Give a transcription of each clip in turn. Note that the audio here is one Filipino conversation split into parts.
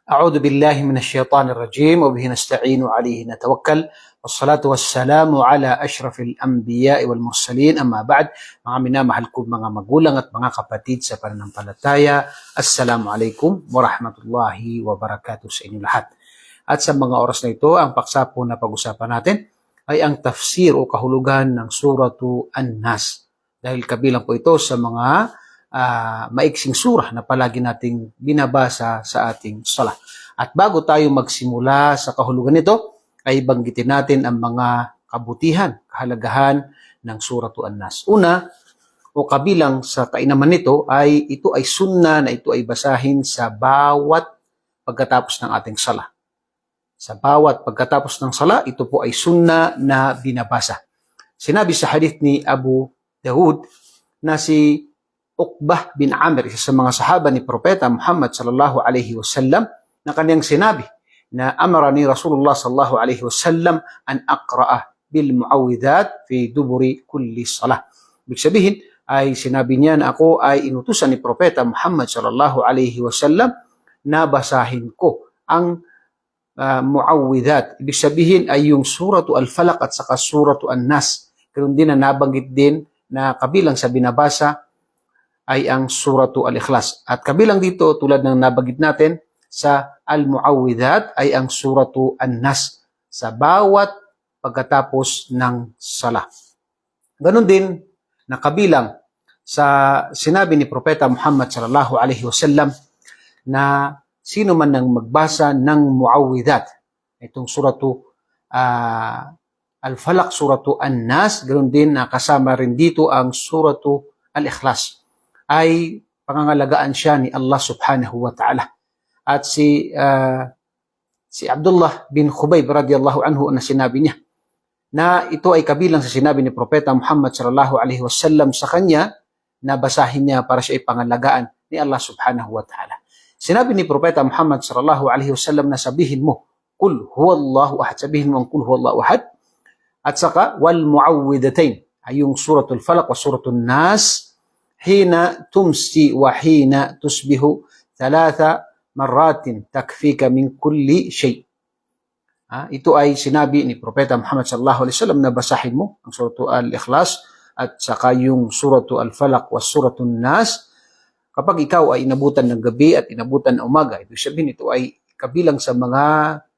أعوذ بالله من الشيطان الرجيم وبه نستعين وعليه نتوكل والصلاة والسلام على أشرف الأنبياء والمرسلين أما بعد mga minamahal ko mga magulang at mga kapatid sa pananampalataya, Assalamualaikum warahmatullahi wabarakatuh sa inyo lahat. At sa mga oras na ito, ang paksa po na pag-usapan natin ay ang tafsir o kahulugan ng Suratu An-Nas. Dahil kabilang po ito sa mga maiksing surah na palagi nating binabasa sa ating salah. At bago tayo magsimula sa kahulugan nito, ay banggitin natin ang mga kabutihan, kahalagahan ng Suratu An-Nas. Una, o kabilang sa kainaman nito, ay ito ay sunna na ito ay basahin sa bawat pagkatapos ng ating salah. Sa bawat pagkatapos ng salah, ito po ay sunna na binabasa. Sinabi sa hadith ni Abu Dawud na si Uqbah bin Amir, isa sa mga sahaba ni Propeta Muhammad sallallahu alaihi wasallam, na kanyang sinabi na amara ni Rasulullah sallallahu alaihi wasallam an aqra'a bil muawwidhat fi duburi kulli salah. Ibig sabihin ay sinabi niya na ako ay inutusan ni Propeta Muhammad sallallahu alaihi wasallam na basahin ko ang muawwidhat. Ibig sabihin ay yung suratu al-falaq at saka suratu an-nas. Ganoon din na nabanggit din na kabilang sa binabasa ay ang suratu al-ikhlas. At kabilang dito, tulad ng nabanggit natin, sa al-muawwidhat ay ang suratu an-nas sa bawat pagkatapos ng salah. Ganon din na kabilang sa sinabi ni Propeta Muhammad sallallahu alaihi wasallam na sino man nang magbasa ng muawwidhat, itong suratu al-falaq, suratu an-nas, ganon din na kasama rin dito ang suratu al-ikhlas, ay pangangalagaan siya ni Allah subhanahu wa ta'ala. At si Abdullah bin Khubayb radiyallahu anhu na sinabi niya na ito ay kabilang sa sinabi ni Propeta Muhammad sallallahu alaihi wasallam sa kanya na basahin niya para siya ay pangalagaan ni Allah subhanahu wa ta'ala. Sinabi ni Propeta Muhammad sallallahu alaihi wasallam na sabihin mo, Qul huwallahu ahad, sabihin mo ang Qul huwallahu ahad, at saka wal muawwidatain, ay yung suratul falaq wa suratul nas, hina tumsi wa hina tusbihu 3 maratin takfika min kulli shay. Ito ay sinabi ni Propeta Muhammad sallallahu alaihi wasallam na basahin mo ang suratu al-ikhlas at saka yung suratu al-falaq wa suratu nas kapag ikaw ay inabutan ng gabi at inabutan ng umaga. Ibig sabihin ito ay kabilang sa mga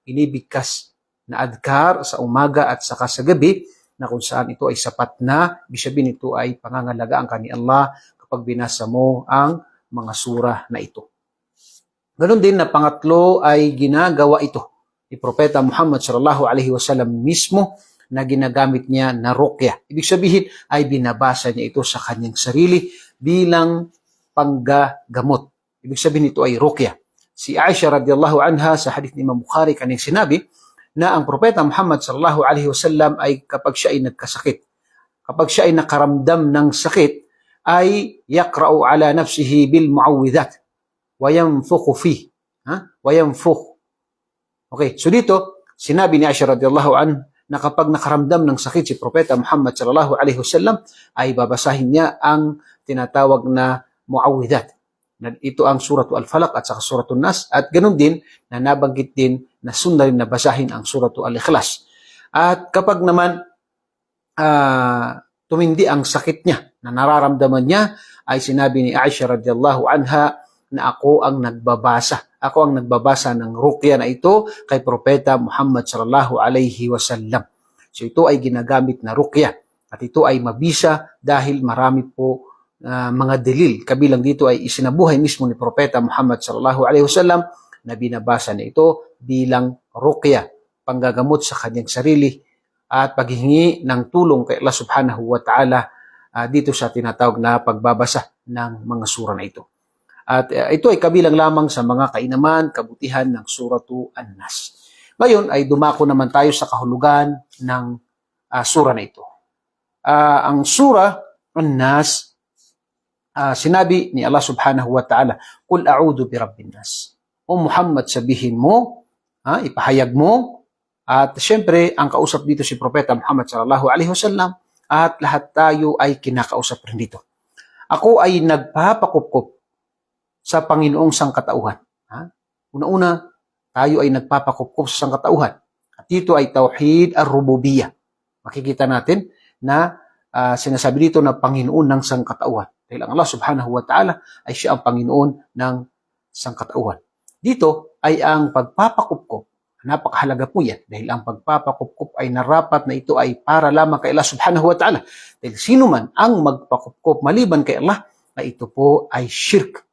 inibigkas na adhkar sa umaga at saka sa gabi na kung saan ito ay sapat na. Ibig sabihin ito ay pangangalagaan ka ni Allah kapag binasa mo ang mga surah na ito. Ganon din na pangatlo ay ginagawa ito ni Propeta Muhammad sallallahu alaihi wasallam mismo na ginagamit niya na ruqya. Ibig sabihin ay binabasa niya ito sa kanyang sarili bilang panggagamot. Ibig sabihin ito ay ruqya. Si Aisha radiyallahu anha sa hadith ni Imam Bukhari kanyang sinabi na ang Propeta Muhammad sallallahu alaihi wasallam ay kapag siya ay nagkasakit, kapag siya ay nakaramdam ng sakit, ay yaqra'u ala nafsihi bil muawwidhat wa yanfukhu fi wa yanfukh. Okay, so dito sinabi ni Aisha radhiyallahu an na kapag nakaramdam ng sakit si Propeta Muhammad sallallahu alaihi wasallam ay babasahin niya ang tinatawag na muawwidhat. Ito ang suratu al-falaq at saka suratu nas, at ganoon din na nabanggit din na sunna rin na basahin ang suratu al-ikhlas. At kapag naman tumindi ang sakit niya na nararamdaman niya, ay sinabi ni Aisha radhiyallahu anha na ako ang nagbabasa. Ako ang nagbabasa ng ruqya na ito kay Propeta Muhammad sallallahu alaihi wasallam. So ito ay ginagamit na ruqya at ito ay mabisa dahil marami po mga delil. Kabilang dito ay isinabuhay mismo ni Propeta Muhammad sallallahu alaihi wasallam na binabasa na ito bilang ruqya, panggagamot sa kanyang sarili at paghingi ng tulong kay Allah subhanahu wa ta'ala dito sa tinatawag na pagbabasa ng mga sura na ito. At ito ay kabilang lamang sa mga kainaman, kabutihan ng Suratu An-Nas. Ngayon ay dumako naman tayo sa kahulugan ng sura na ito. Ang Surah An-Nas, sinabi ni Allah subhanahu wa ta'ala, Qul a'udhu bi rabbin nas. O Muhammad, sabihin mo, ipahayag mo, at syempre ang kausap dito si Propeta Muhammad sallallahu alaihi wasallam at lahat tayo ay kinakausap rin dito. Ako ay nagpapakupkup sa Panginoong Sangkatauhan. Una-una, tayo ay nagpapakupkup sa sangkatauhan. At dito ay tauhid ar-rububiyah. Makikita natin na sinasabi dito na Panginoon ng sangkatauhan. Dahil ang Allah subhanahu wa ta'ala ay siya ang Panginoon ng sangkatauhan. Dito ay ang pagpapakupkup. Napakahalaga po yan. Dahil ang pagpapakupkup ay narapat na ito ay para lamang kay Allah subhanahu wa ta'ala. Dahil sino man ang magpakupkup maliban kay Allah, ay ito po ay shirk.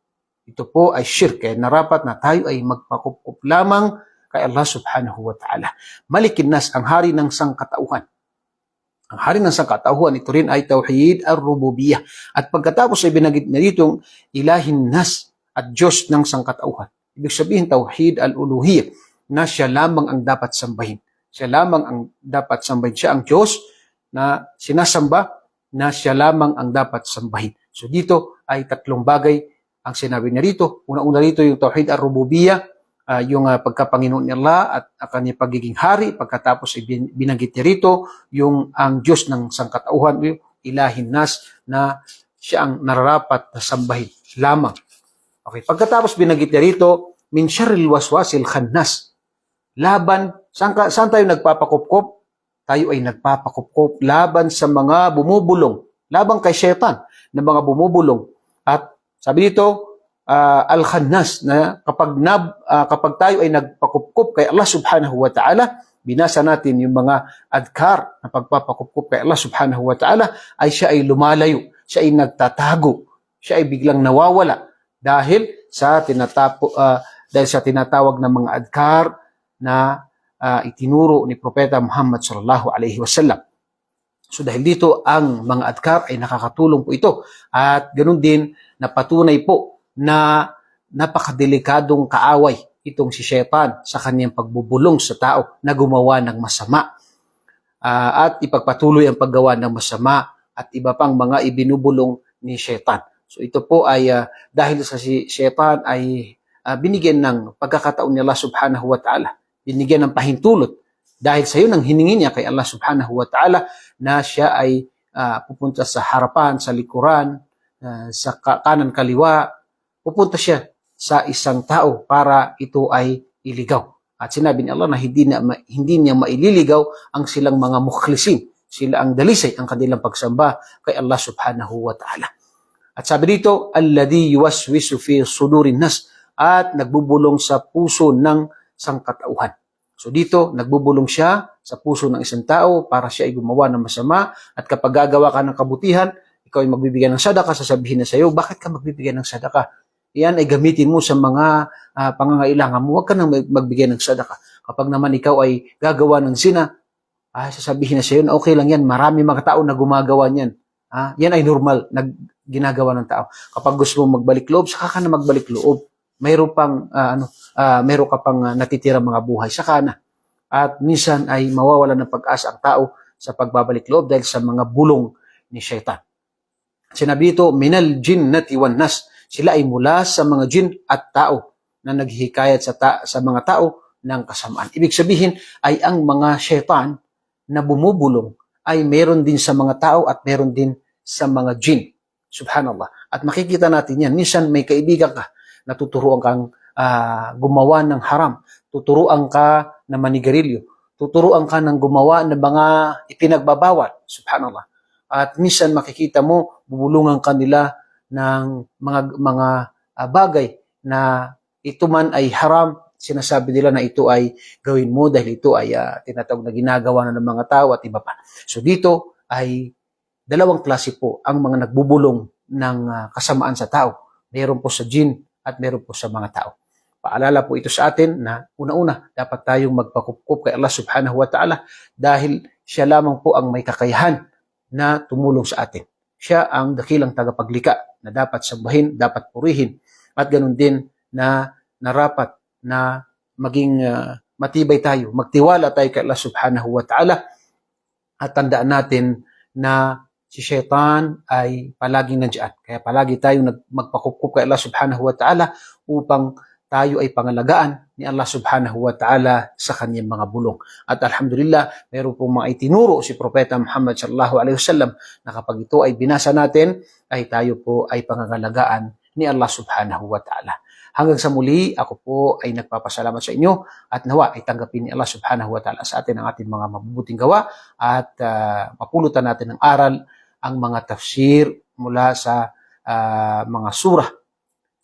Ito po ay shirk. Kaya narapat na tayo ay magpakupkup lamang kay Allah subhanahu wa ta'ala. Malikin Nas, ang hari ng sangkatauhan. Ang hari ng sangkatauhan, ito rin ay tauhid ar-rububiyah. At pagkatapos ay binanggit na ditong ilahin Nas at Diyos ng sangkatauhan. Ibig sabihin tauhid al-uluhiyah, na siya lamang ang dapat sambahin. Siya lamang ang dapat sambahin. Siya ang Diyos na sinasamba, na siya lamang ang dapat sambahin. So dito ay tatlong bagay ang sinabi niya rito. Una-una rito yung tauhid ar-rububiyah, yung pagkapanginoon ni Allah at ang kanyang pagiging hari. Pagkatapos binanggit niya rito yung ang Diyos ng sangkatauhan, ilahin Nas, na siya ang nararapat na sambahin lamang. Okay, pagkatapos binanggit niya rito, min syarril waswasil khannas. Laban, saan tayo nagpapakupkup? Tayo ay nagpapakupkup laban sa mga bumubulong, laban kay syaitan na mga bumubulong. At sabi dito, al-khannas, na kapag tayo ay nagpakupkup kay Allah subhanahu wa ta'ala, binasa natin yung mga adkar na pagpapakupkup kay Allah subhanahu wa ta'ala, ay siya ay lumalayo, siya ay nagtatago, siya ay biglang nawawala dahil sa tinatawag ng mga adkar na itinuro ni Propeta Muhammad sallallahu alaihi wasallam. So dahil dito ang mga adkar ay nakakatulong po ito, at ganoon din napatunay po na napakadelikadong kaaway itong si Shaitan sa kanyang pagbubulong sa tao na gumawa ng masama, at ipagpatuloy ang paggawa ng masama at iba pang mga ibinubulong ni Shaitan. So ito po ay dahil sa si Shaitan ay binigyan ng pagkakataon ni Allah subhanahu wa ta'ala, binigyan ng pahintulot dahil sa iyo nang hiningi niya kay Allah subhanahu wa ta'ala na siya ay pupunta sa harapan, sa likuran, sa kanan kaliwa, pupunta siya sa isang tao para ito ay iligaw. At sinabi ni Allah na hindi niya maililigaw ang silang mga mukhlisin. Sila ang dalisay, ang kanilang pagsamba kay Allah subhanahu wa ta'ala. At sabi dito, alladhi yuwaswisu fi sudurin nas, at nagbubulong sa puso ng sangkatauhan. So dito, nagbubulong siya sa puso ng isang tao para siya ay gumawa ng masama, at kapag gagawa ka ng kabutihan, ikaw ay magbibigay ng sadaka, sasabihin na sa iyo, bakit ka magbibigay ng sadaka? Iyan ay gamitin mo sa mga pangangailangan mo, huwag ka nang magbigay ng sadaka. Kapag naman ikaw ay gagawa ng zina, sasabihin na sa iyo na okay lang yan, marami mga tao na gumagawa niyan. Yan ay normal na ginagawa ng tao. Kapag gusto mo magbalik loob, saka ka na magbalik loob. Mayroon ka pang natitira mga buhay, saka na. At minsan ay mawawala ng pag-asa ang tao sa pagbabalik loob dahil sa mga bulong ni Shaitan. Sinabi ito, minal jinnati wan nas, sila ay mula sa mga jin at tao na naghihikayat sa mga tao ng kasamaan. Ibig sabihin ay ang mga Shaitan na bumubulong ay meron din sa mga tao at meron din sa mga jin. Subhanallah. At makikita natin yan. Minsan may kaibigan ka, natuturuan kang gumawa ng haram, tuturuan ka na manigarilyo, tuturuan ka ng gumawa ng mga ipinagbabawal. Subhanallah. At minsan makikita mo, bubulungan ka nila ng mga bagay na ito man ay haram, sinasabi nila na ito ay gawin mo dahil ito ay tinatawag na ginagawa na ng mga tao at iba pa. So dito ay dalawang klase po ang mga nagbubulong ng kasamaan sa tao. Meron po sa jin at meron po sa mga tao. Paalala po ito sa atin na una-una dapat tayong magpakupkup kay Allah subhanahu wa ta'ala dahil siya lamang po ang may kakayahan na tumulong sa atin. Siya ang dakilang tagapaglikha na dapat sambahin, dapat purihin, at ganun din na narapat na maging matibay tayo, magtiwala tayo kay Allah subhanahu wa ta'ala, at tandaan natin na si Shaitan ay palaging nandiyan. Kaya palagi tayong magpakupkup kay Allah subhanahu wa ta'ala upang tayo ay pangalagaan ni Allah subhanahu wa ta'ala sa kanyang mga bulong. At alhamdulillah, meron pong mga itinuro si Propeta Muhammad sallallahu alaihi wasallam na kapag ito ay binasa natin, ay tayo po ay pangangalagaan ni Allah subhanahu wa ta'ala. Hanggang sa muli, ako po ay nagpapasalamat sa inyo at nawa ay tanggapin ni Allah subhanahu wa ta'ala sa atin ang ating mga mabubuting gawa at mapulutan natin ng aral ang mga tafsir mula sa mga surah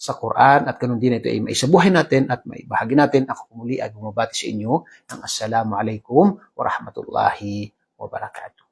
sa Quran at ganun din ito ay maisabuhay natin at maibahagi natin. Ako muli ay bumabati sa inyo ng Assalamualaikum warahmatullahi wabarakatuh.